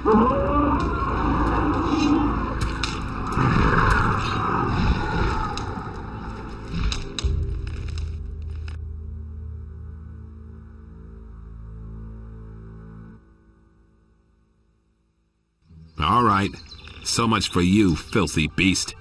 All right. So much for you, filthy beast.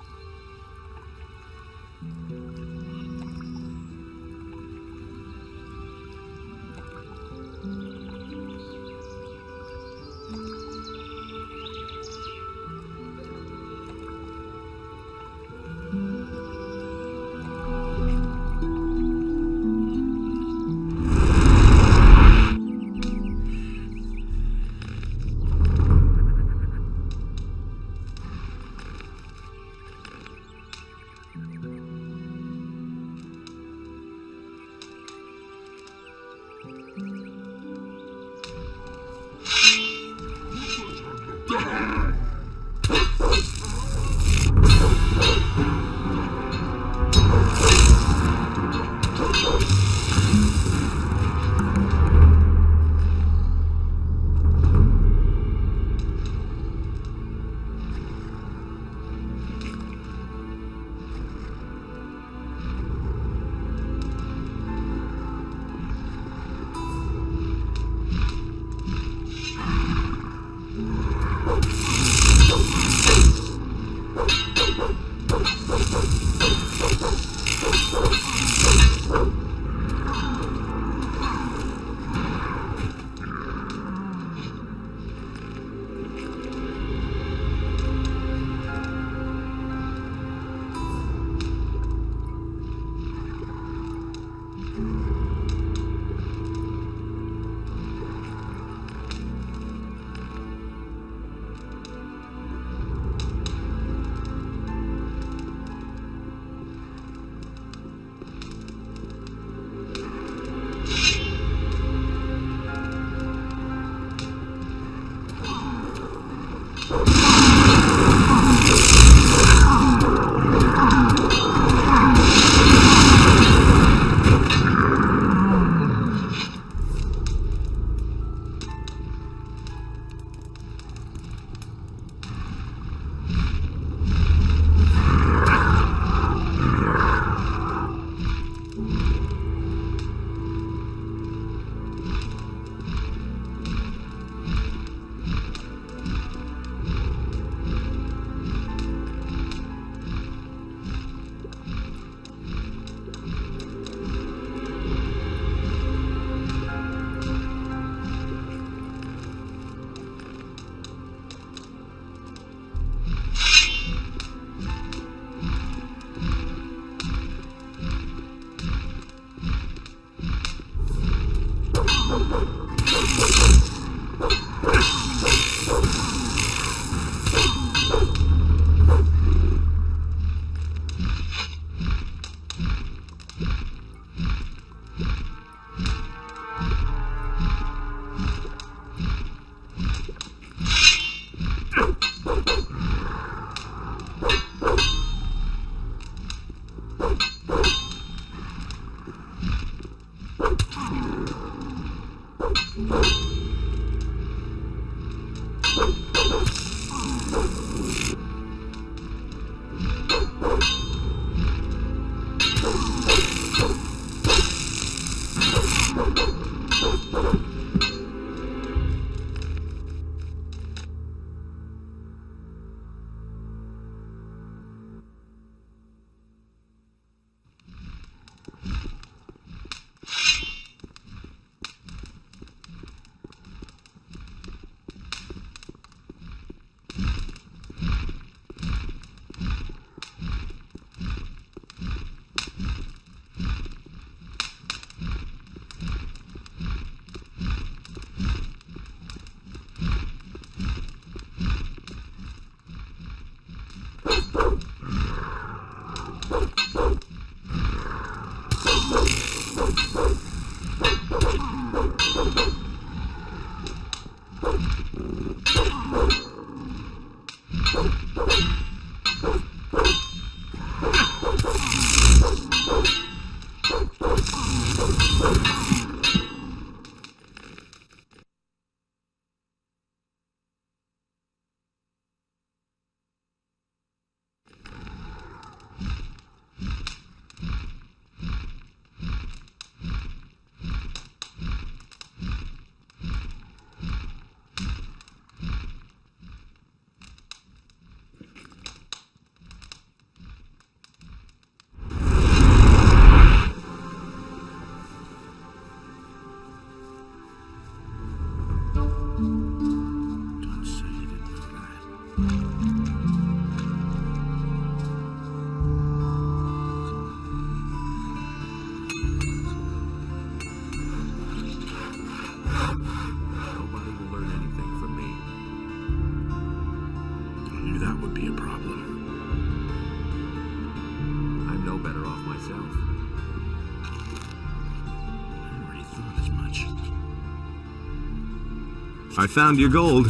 I found your gold.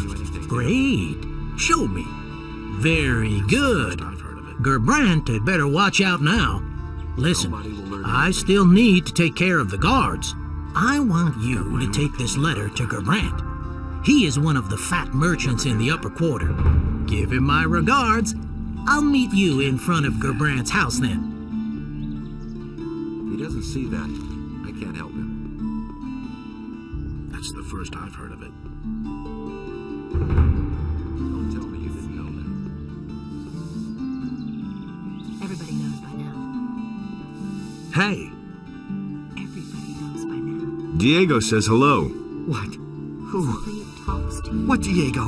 Great. Show me. Very good. Gerbrant had better watch out now. Listen, I still need to take care of the guards. I want you to take this letter to Gerbrant. He is one of the fat merchants in the upper quarter. Give him my regards. I'll meet you in front of Gerbrant's house then. He doesn't see that. I can't help him. That's the first I've heard of it. Don't tell me you didn't know that. Everybody knows by now. Hey, Everybody knows by now. Diego says hello. What? Who? Somebody talks to you. What, Diego?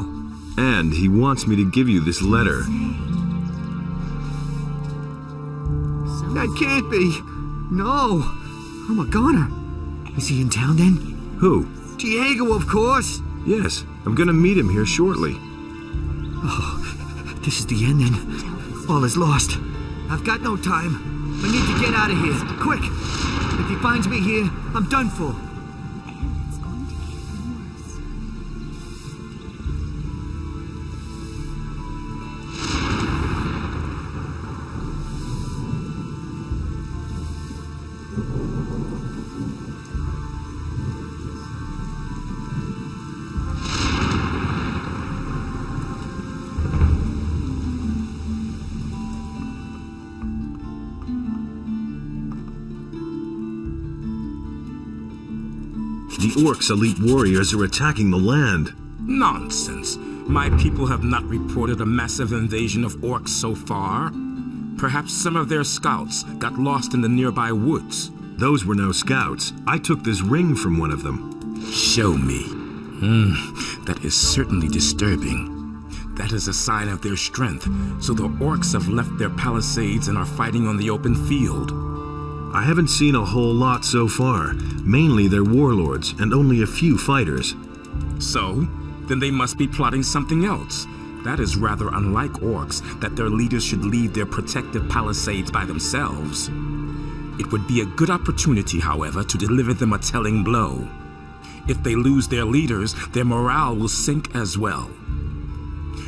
And he wants me to give you this letter. That can't be. No. I'm a goner. Is he in town then? Who? Diego, of course. Yes, I'm gonna meet him here shortly. Oh, this is the end then. All is lost. I've got no time. I need to get out of here. Quick. If he finds me here, I'm done for. And it's going to get worse. The orcs' elite warriors are attacking the land. Nonsense. My people have not reported a massive invasion of orcs so far. Perhaps some of their scouts got lost in the nearby woods. Those were no scouts. I took this ring from one of them. Show me. That is certainly disturbing. That is a sign of their strength, so the orcs have left their palisades and are fighting on the open field. I haven't seen a whole lot so far. Mainly they're warlords and only a few fighters. So, then they must be plotting something else. That is rather unlike orcs, that their leaders should leave their protective palisades by themselves. It would be a good opportunity, however, to deliver them a telling blow. If they lose their leaders, their morale will sink as well.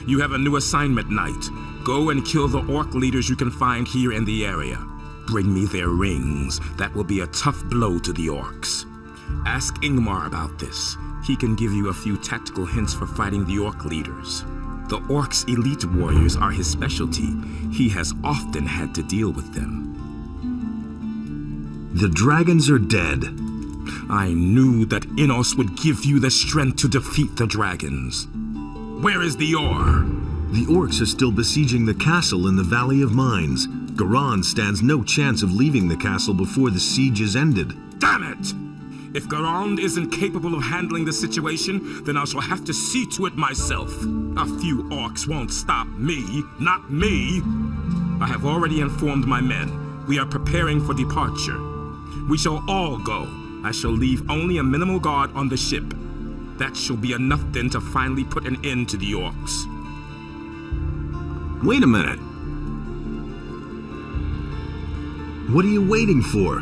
You have a new assignment, Knight. Go and kill the orc leaders you can find here in the area. Bring me their rings. That will be a tough blow to the orcs. Ask Ingmar about this. He can give you a few tactical hints for fighting the orc leaders. The orcs' elite warriors are his specialty. He has often had to deal with them. The dragons are dead. I knew that Innos would give you the strength to defeat the dragons. Where is the ore? The orcs are still besieging the castle in the Valley of Mines. Garan stands no chance of leaving the castle before the siege is ended. Damn it! If Garand isn't capable of handling the situation, then I shall have to see to it myself. A few orcs won't stop me, not me! I have already informed my men. We are preparing for departure. We shall all go. I shall leave only a minimal guard on the ship. That shall be enough then to finally put an end to the orcs. Wait a minute. What are you waiting for?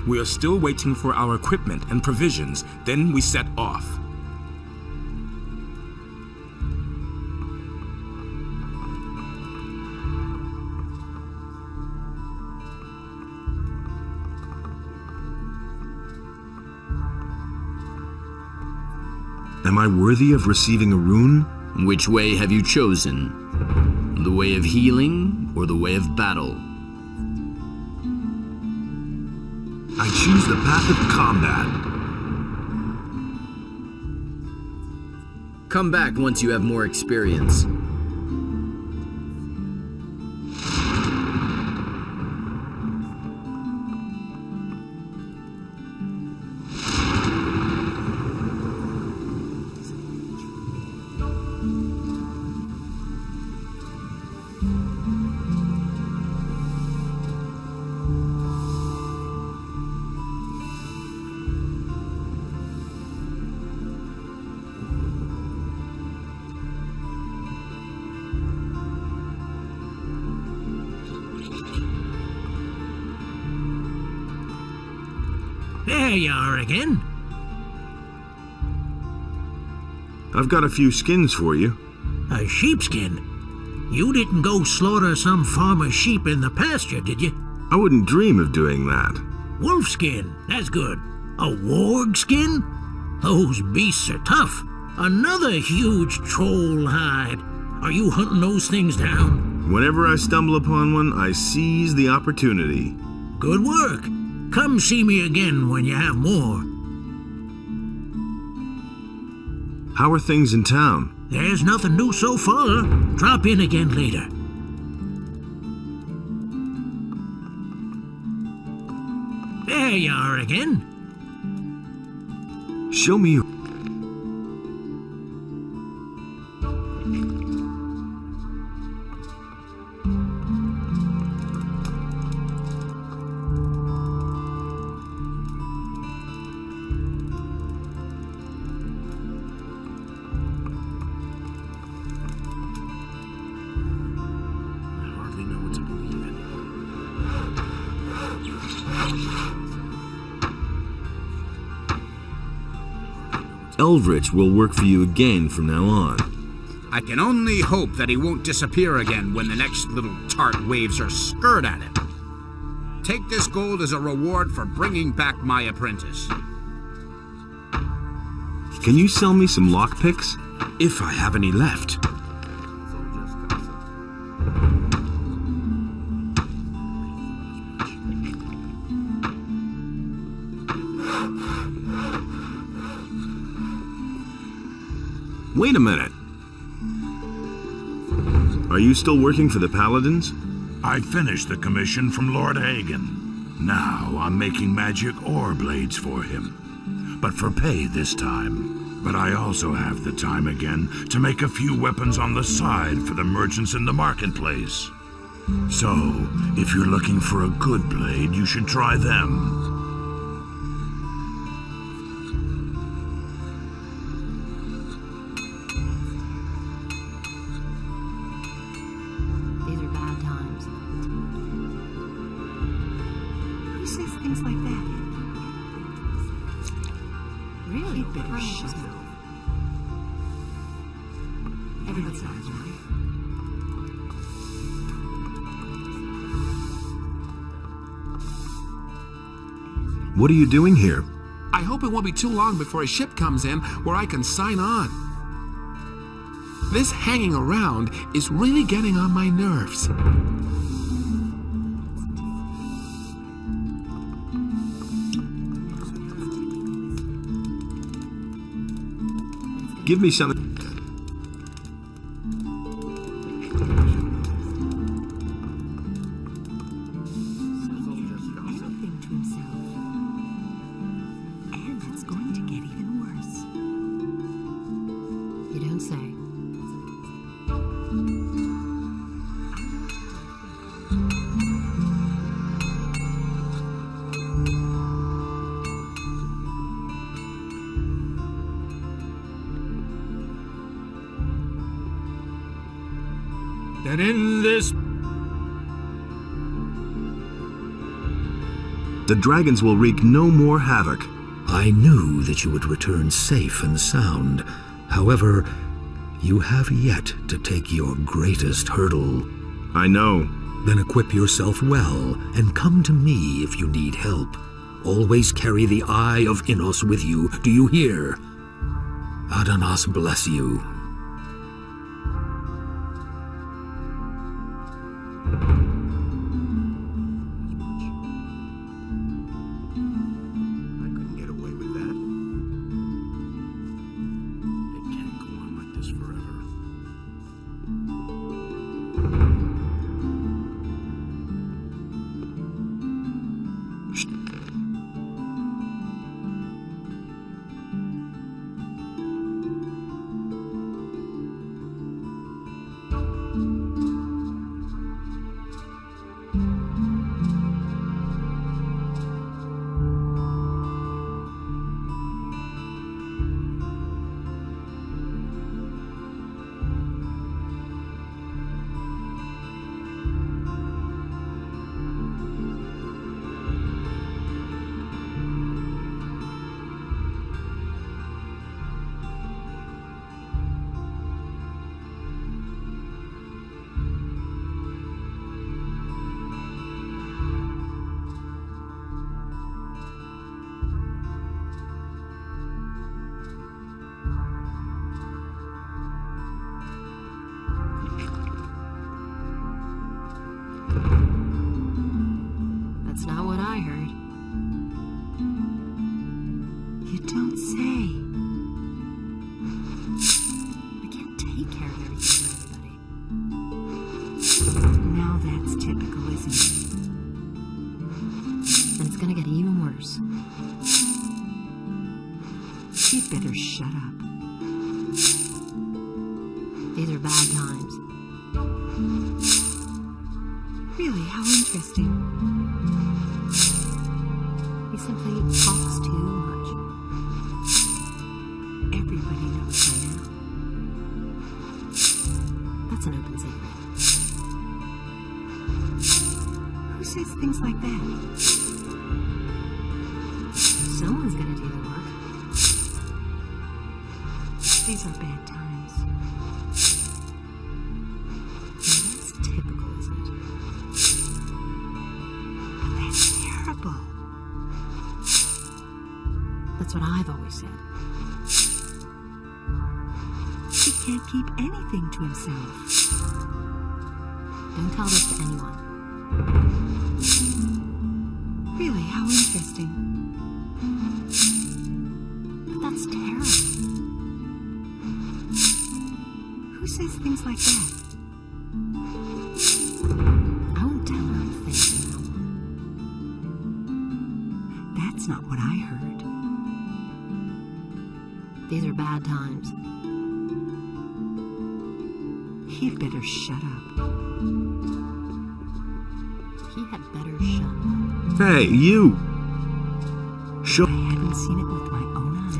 We are still waiting for our equipment and provisions, then we set off. Am I worthy of receiving a rune? Which way have you chosen? The way of healing or the way of battle? I choose the path of combat. Come back once you have more experience. There you are again. I've got a few skins for you. A sheepskin? You didn't go slaughter some farmer's sheep in the pasture, did you? I wouldn't dream of doing that. Wolfskin, that's good. A warg skin? Those beasts are tough. Another huge troll hide. Are you hunting those things down? Whenever I stumble upon one, I seize the opportunity. Good work. Come see me again when you have more. How are things in town? There's nothing new so far. Drop in again later. There you are again. Show me. Eldritch will work for you again from now on. I can only hope that he won't disappear again when the next little tart waves her skirt at him. Take this gold as a reward for bringing back my apprentice. Can you sell me some lockpicks? If I have any left. Wait a minute. Are you still working for the Paladins? I finished the commission from Lord Hagen. Now I'm making magic ore blades for him. But for pay this time. But I also have the time again to make a few weapons on the side for the merchants in the marketplace. So, if you're looking for a good blade, you should try them. These are bad times. Who says things like that? Really? Better shut up. Everybody's not right. What are you doing here? I hope it won't be too long before a ship comes in where I can sign on. This hanging around is really getting on my nerves. Give me something. Anything to himself. And it's going to get even worse. You don't say. That in this... The dragons will wreak no more havoc. I knew that you would return safe and sound. However, you have yet to take your greatest hurdle. I know. Then equip yourself well, and come to me if you need help. Always carry the Eye of Innos with you, do you hear? Adanas bless you. I couldn't get away with that. It can't go on like this forever. even worse. He'd better shut up. These are bad times. Really, how interesting. He simply talks too much. Everybody knows by now. That's an open secret. Who says things like that? Someone's gonna do the work. These are bad times. That's typical, isn't it? But that's terrible. That's what I've always said. He can't keep anything to himself. Don't tell this to anyone. Really, how interesting. But that's terrible. Who says things like that? I won't tell her a thing from now on. That's not what I heard. These are bad times. He'd better shut up. He had better shut up. Hey, you! I hadn't seen it with my own eyes.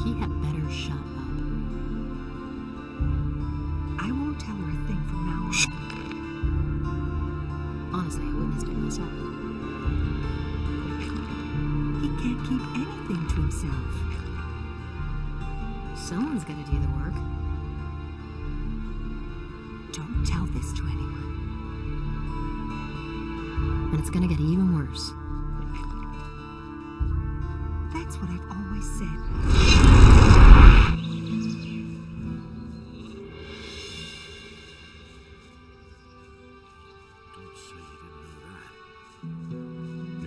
He had better shut up. I won't tell her a thing from now on. Honestly, I witnessed it myself. He can't keep anything to himself. Someone's gonna do the work. Don't tell this to anyone. And it's gonna get even worse. That's what I've always said. Don't say you didn't know that.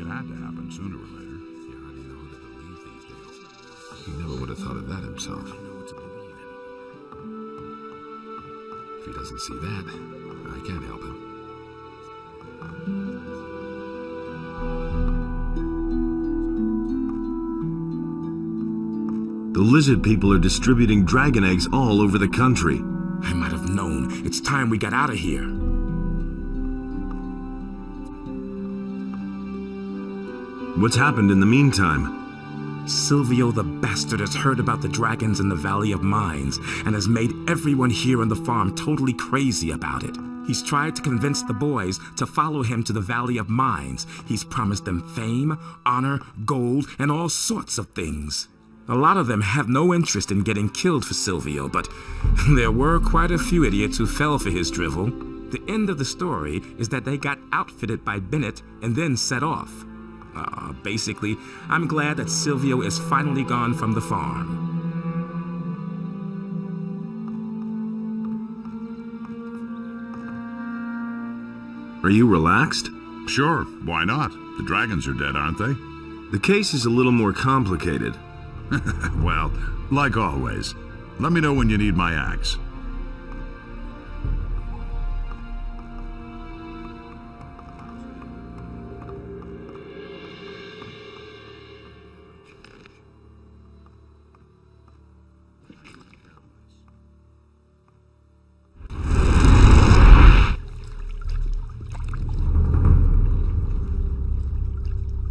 It had to happen sooner or later. Yeah, how do you know who to believe these days? He never would have thought of that himself. I don't know what to believe anymore. If he doesn't see that, I can't help him. The lizard people are distributing dragon eggs all over the country. I might have known. It's time we got out of here. What's happened in the meantime? Silvio the bastard has heard about the dragons in the Valley of Mines and has made everyone here on the farm totally crazy about it. He's tried to convince the boys to follow him to the Valley of Mines. He's promised them fame, honor, gold, and all sorts of things. A lot of them have no interest in getting killed for Silvio, but there were quite a few idiots who fell for his drivel. The end of the story is that they got outfitted by Bennett and then set off. Basically, I'm glad that Silvio is finally gone from the farm. Are you relaxed? Sure, why not? The dragons are dead, aren't they? The case is a little more complicated. Well, like always. Let me know when you need my axe.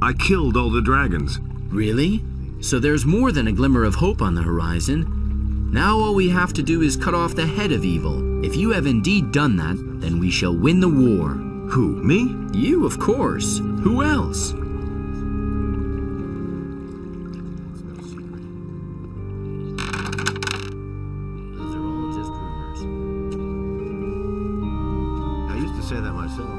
I killed all the dragons. Really? So there's more than a glimmer of hope on the horizon. Now all we have to do is cut off the head of evil. If you have indeed done that, then we shall win the war. Who, me? You, of course. Who else? Those are all just rumors. I used to say that myself.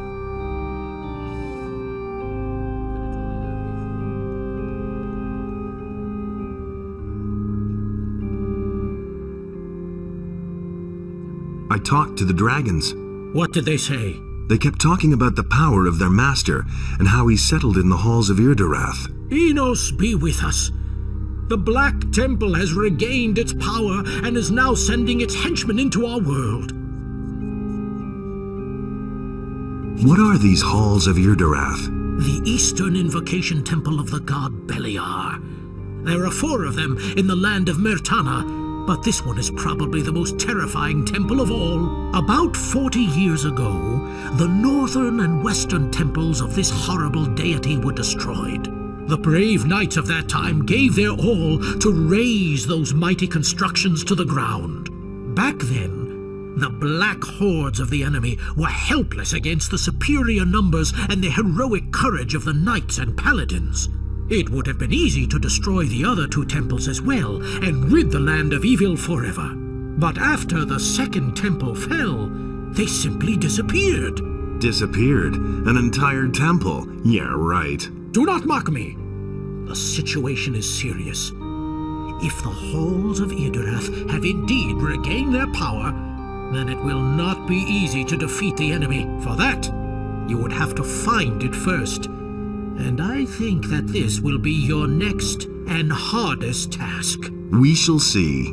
I talked to the dragons. What did they say? They kept talking about the power of their master and how he settled in the halls of Irdarath. Enos be with us. The Black Temple has regained its power and is now sending its henchmen into our world. What are these halls of Irdarath? The Eastern Invocation Temple of the god Beliar. There are 4 of them in the land of Myrtana, but this one is probably the most terrifying temple of all. About 40 years ago, the northern and western temples of this horrible deity were destroyed. The brave knights of that time gave their all to raze those mighty constructions to the ground. Back then, the black hordes of the enemy were helpless against the superior numbers and the heroic courage of the knights and paladins. It would have been easy to destroy the other 2 temples as well and rid the land of evil forever. But after the second temple fell, they simply disappeared. Disappeared? An entire temple? Yeah, right. Do not mock me. The situation is serious. If the halls of Idarath have indeed regained their power, then it will not be easy to defeat the enemy. For that, you would have to find it first. And I think that this will be your next and hardest task. We shall see.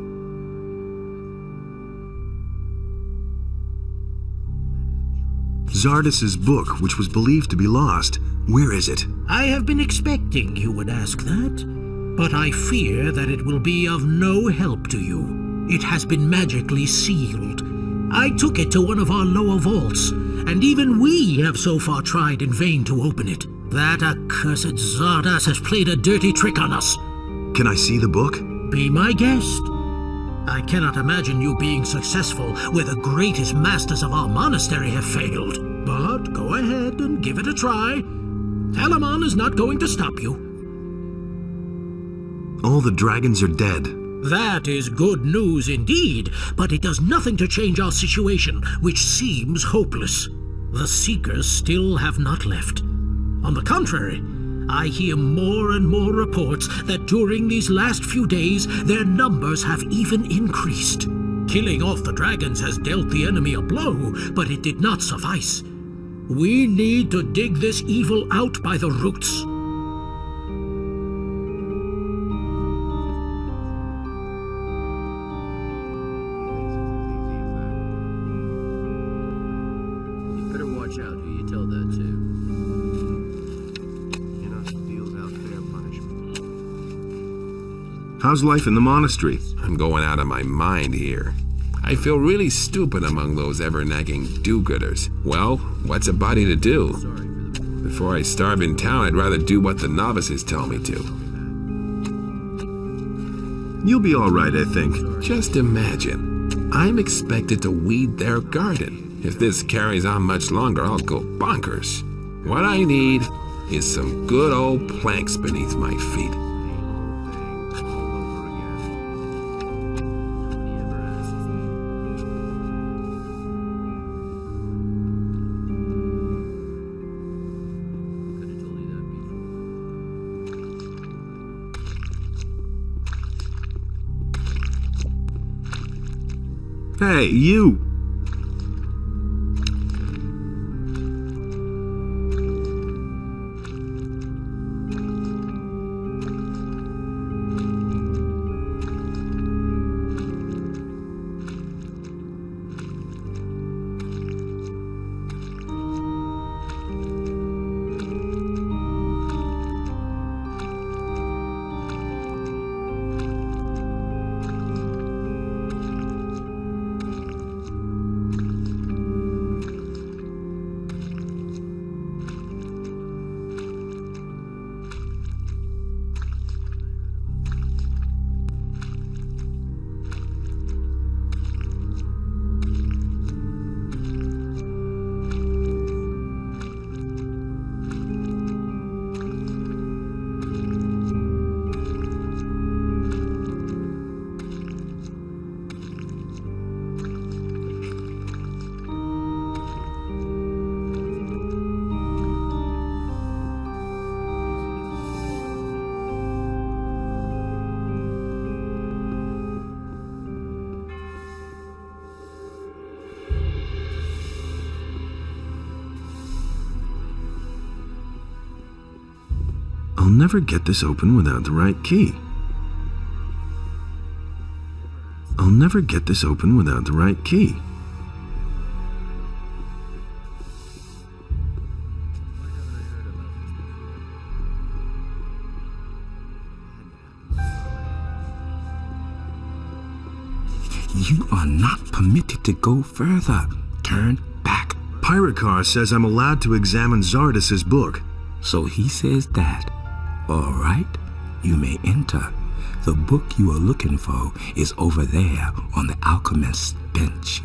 Zardas's book, which was believed to be lost, where is it? I have been expecting you would ask that, but I fear that it will be of no help to you. It has been magically sealed. I took it to one of our lower vaults, and even we have so far tried in vain to open it. That accursed Zardas has played a dirty trick on us. Can I see the book? Be my guest. I cannot imagine you being successful where the greatest masters of our monastery have failed. But go ahead and give it a try. Telamon is not going to stop you. All the dragons are dead. That is good news indeed, but it does nothing to change our situation, which seems hopeless. The Seekers still have not left. On the contrary, I hear more and more reports that during these last few days, their numbers have even increased. Killing off the dragons has dealt the enemy a blow, but it did not suffice. We need to dig this evil out by the roots. You better watch out who you tell that to. How's life in the monastery? I'm going out of my mind here. I feel really stupid among those ever-nagging do-gooders. Well, what's a body to do? Before I starve in town, I'd rather do what the novices tell me to. You'll be all right, I think. Just imagine. I'm expected to weed their garden. If this carries on much longer, I'll go bonkers. What I need is some good old planks beneath my feet. Hey, you! I'll never get this open without the right key. I'll never get this open without the right key. You are not permitted to go further. Turn back. Pyrokar says I'm allowed to examine Zardas's book. So he says that. All right, you may enter. The book you are looking for is over there on the alchemist's bench.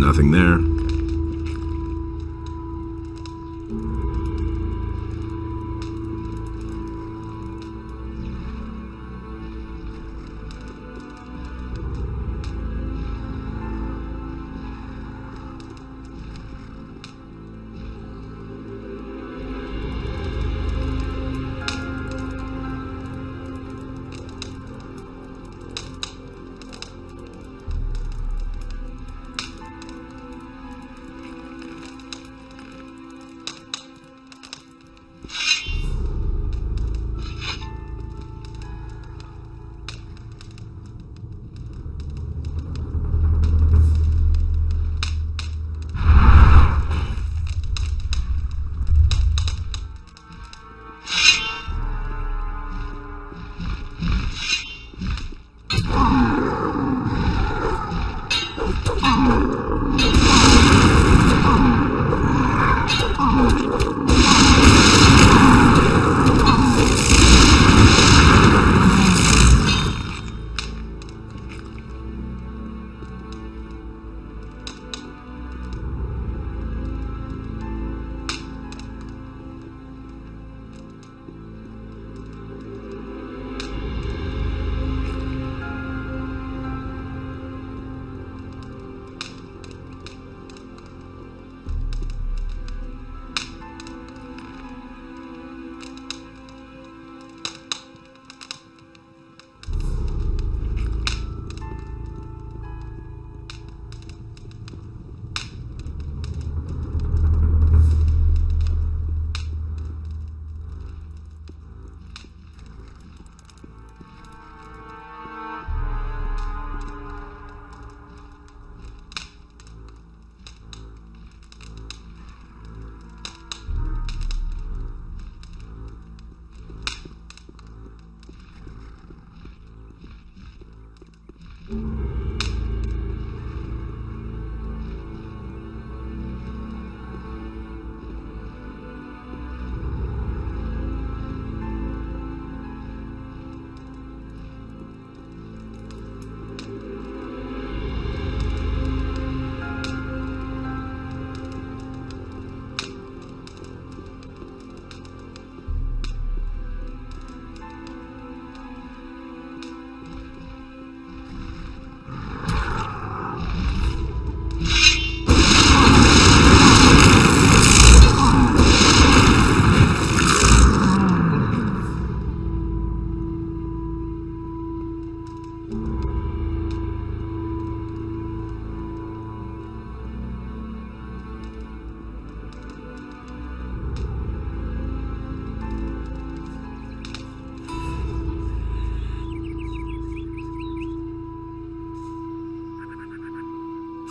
Nothing there.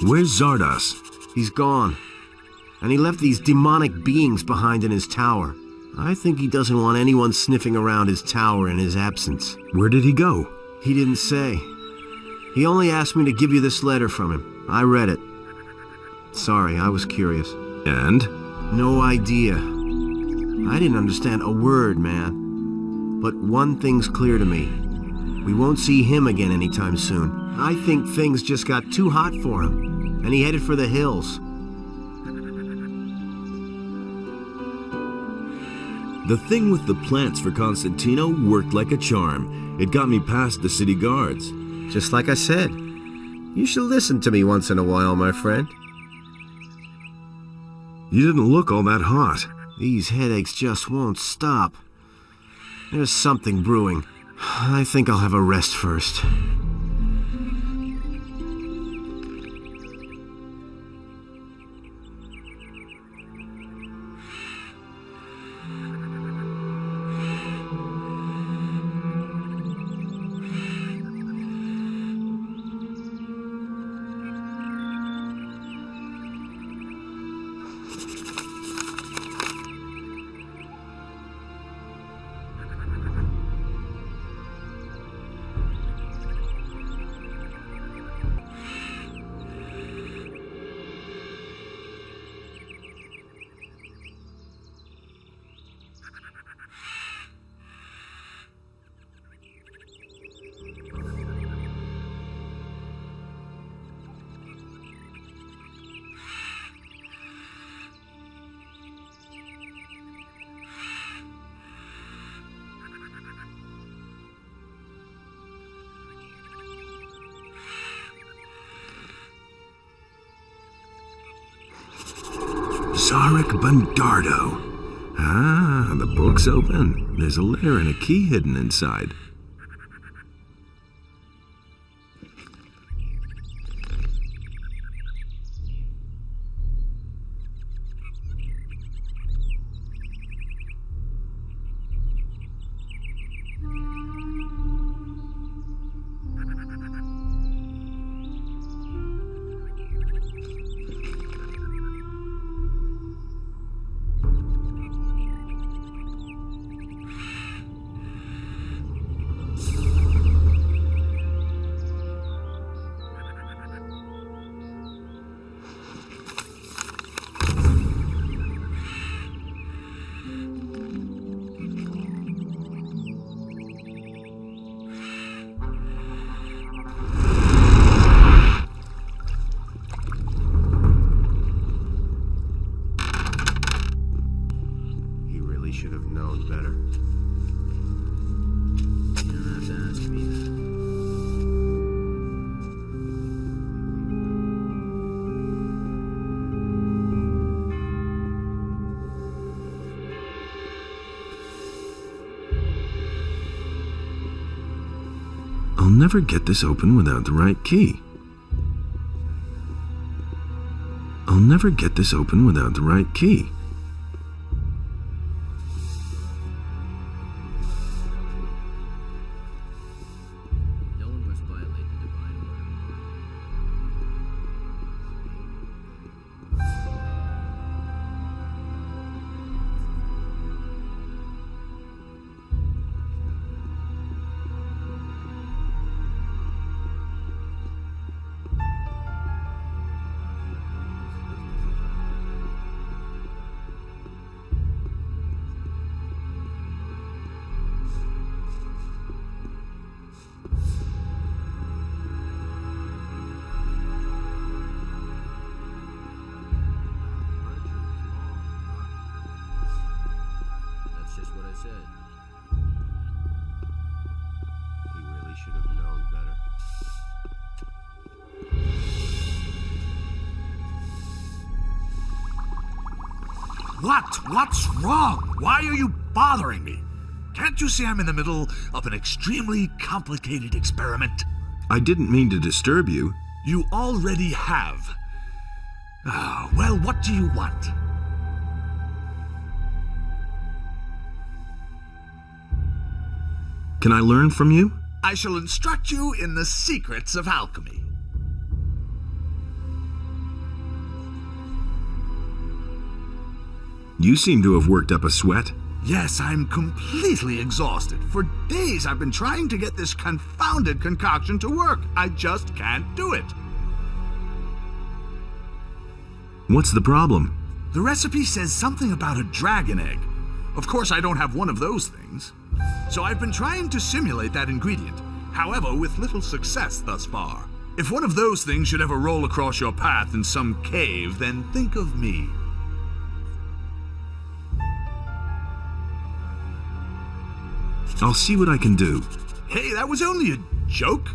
Where's Zardos? He's gone. And he left these demonic beings behind in his tower. I think he doesn't want anyone sniffing around his tower in his absence. Where did he go? He didn't say. He only asked me to give you this letter from him. I read it. Sorry, I was curious. And? No idea. I didn't understand a word, man. But one thing's clear to me. We won't see him again anytime soon. I think things just got too hot for him, and he headed for the hills. The thing with the plants for Constantino worked like a charm. It got me past the city guards. Just like I said. You should listen to me once in a while, my friend. You didn't look all that hot. These headaches just won't stop. There's something brewing. I think I'll have a rest first. Sarek Bundardo. Ah, the book's open. There's a letter and a key hidden inside. Should have known better. You don't have to ask me that. I'll never get this open without the right key. I'll never get this open without the right key. Just what I said. He really should have known better. What's wrong? Why are you bothering me? Can't you see I'm in the middle of an extremely complicated experiment? I didn't mean to disturb you. You already have. Well, what do you want? Can I learn from you? I shall instruct you in the secrets of alchemy. You seem to have worked up a sweat. Yes, I'm completely exhausted. For days I've been trying to get this confounded concoction to work. I just can't do it. What's the problem? The recipe says something about a dragon egg. Of course, I don't have one of those things. So I've been trying to simulate that ingredient, however, with little success thus far. If one of those things should ever roll across your path in some cave, then think of me. I'll see what I can do. Hey, that was only a joke.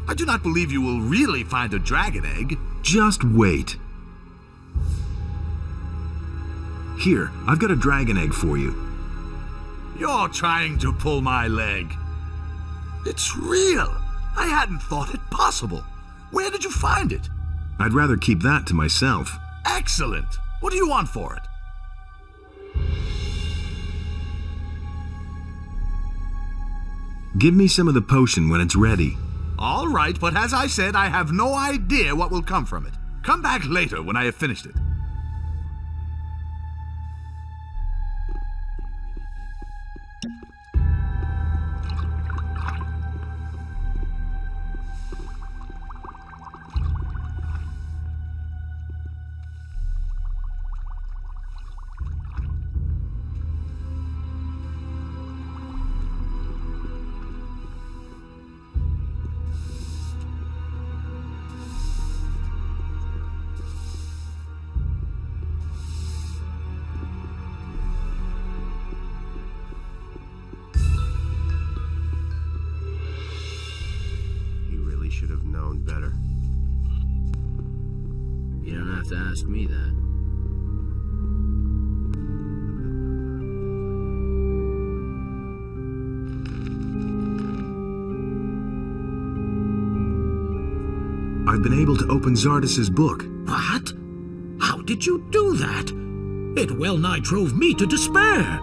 I do not believe you will really find a dragon egg. Just wait. Here, I've got a dragon egg for you. You're trying to pull my leg. It's real. I hadn't thought it possible. Where did you find it? I'd rather keep that to myself. Excellent. What do you want for it? Give me some of the potion when it's ready. All right, but as I said, I have no idea what will come from it. Come back later when I have finished it. Should have known better. You don't have to ask me that. I've been able to open Zardas's book. What? How did you do that? It well nigh drove me to despair.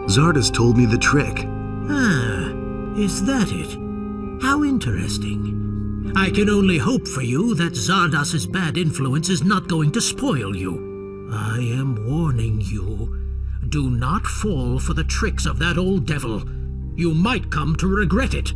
Zardas told me the trick. Ah, is that it? How interesting. I can only hope for you that Zardas's bad influence is not going to spoil you. I am warning you. Do not fall for the tricks of that old devil. You might come to regret it.